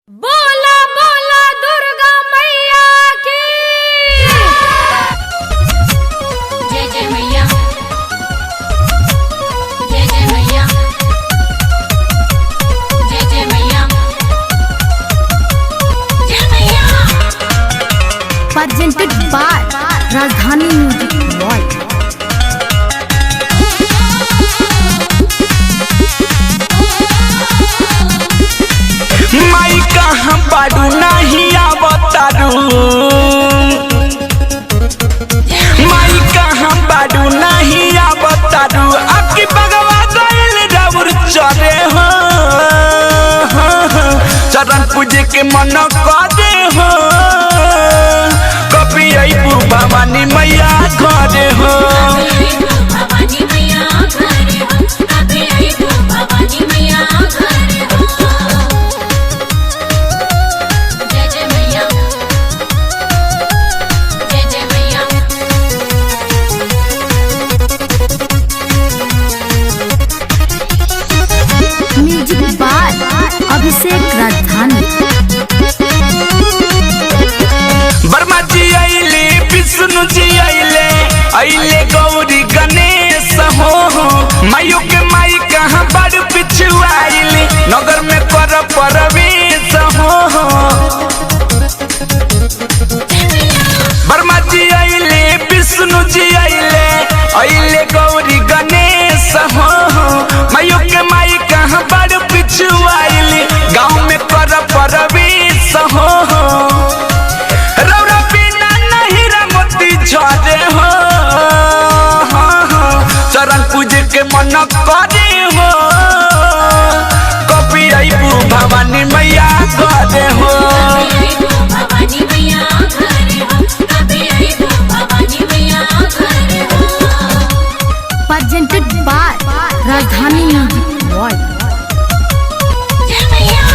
बोला बोला दुर्गा मैया की जय जय मैया, जय जय मैया, जय जय मैया, जय मैया। presented by राजधानी म्यूजिक वर्ल्ड। माई कहाँ बाडू नहीं आवतारू, माई कहाँ बाडू नहीं आवतारू, आपकी भगवा गइल राउर चरे हो, चरण पूजे के मन करे हो, कभी अइबू भवानी मैया घरे हो। भवानी मैया घरे हो, अभी आई तू भवानी मैया घरे हो। जय जय मैया, जय जय मैया। म्यूजिक बाय अभिषेक राजधानी। वर्मा जी आइले, विष्णु जी आइले, आइले गौरी गणेश हो, मायू के माई कहाँ बड़ पिछुआइले, नगर में कर प्रवेश हो। वर्मा जी आइले, विष्णु जी आइले, आइले गौरी गणेश हो, मायू के माई कहाँ बड़ पिछुआइले, गाँव में कर प्रवेश हो। रौरा बिना नहीं रमती झरे हो, चरण पूजे के मन करे हो, कभी अइबू भवानी मैया घरे हो। भवानी मैया घरे हो, अभी आई तू भवानी मैया घरे हो। presented by राजधानी म्यूजिक वर्ल्ड। जय मैया।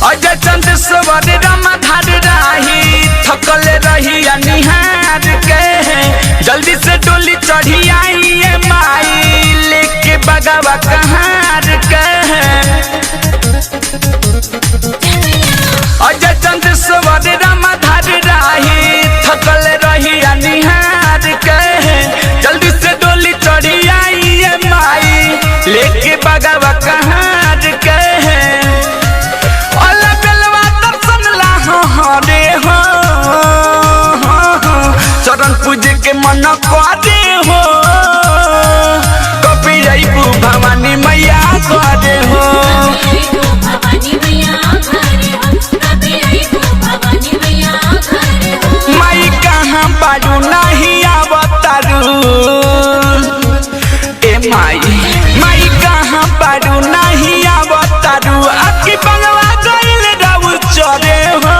अजय चंद सवर रामाधार राही, थकल रही निहार के, जल्दी से डोली चढ़ी आई ये माई, लेके बगावा कहार के। अजय चंद सवर रामाधार राही, थकल रही निहार के, जल्दी से डोली चढ़ी आई ये माई, लेके बगावा कहार के। चरण पूजे के मन करे हो, कभी अइबू भवानी मैया घरे हो। भवानी मैया घरे हो, अभी आई तू भवानी मैया घरे हो। माई कहाँ बाडू नहीं आवतारू, ए माई कहाँ बाडू नहीं आवतारू, आपकी भगवा गइल राउर चरे हो,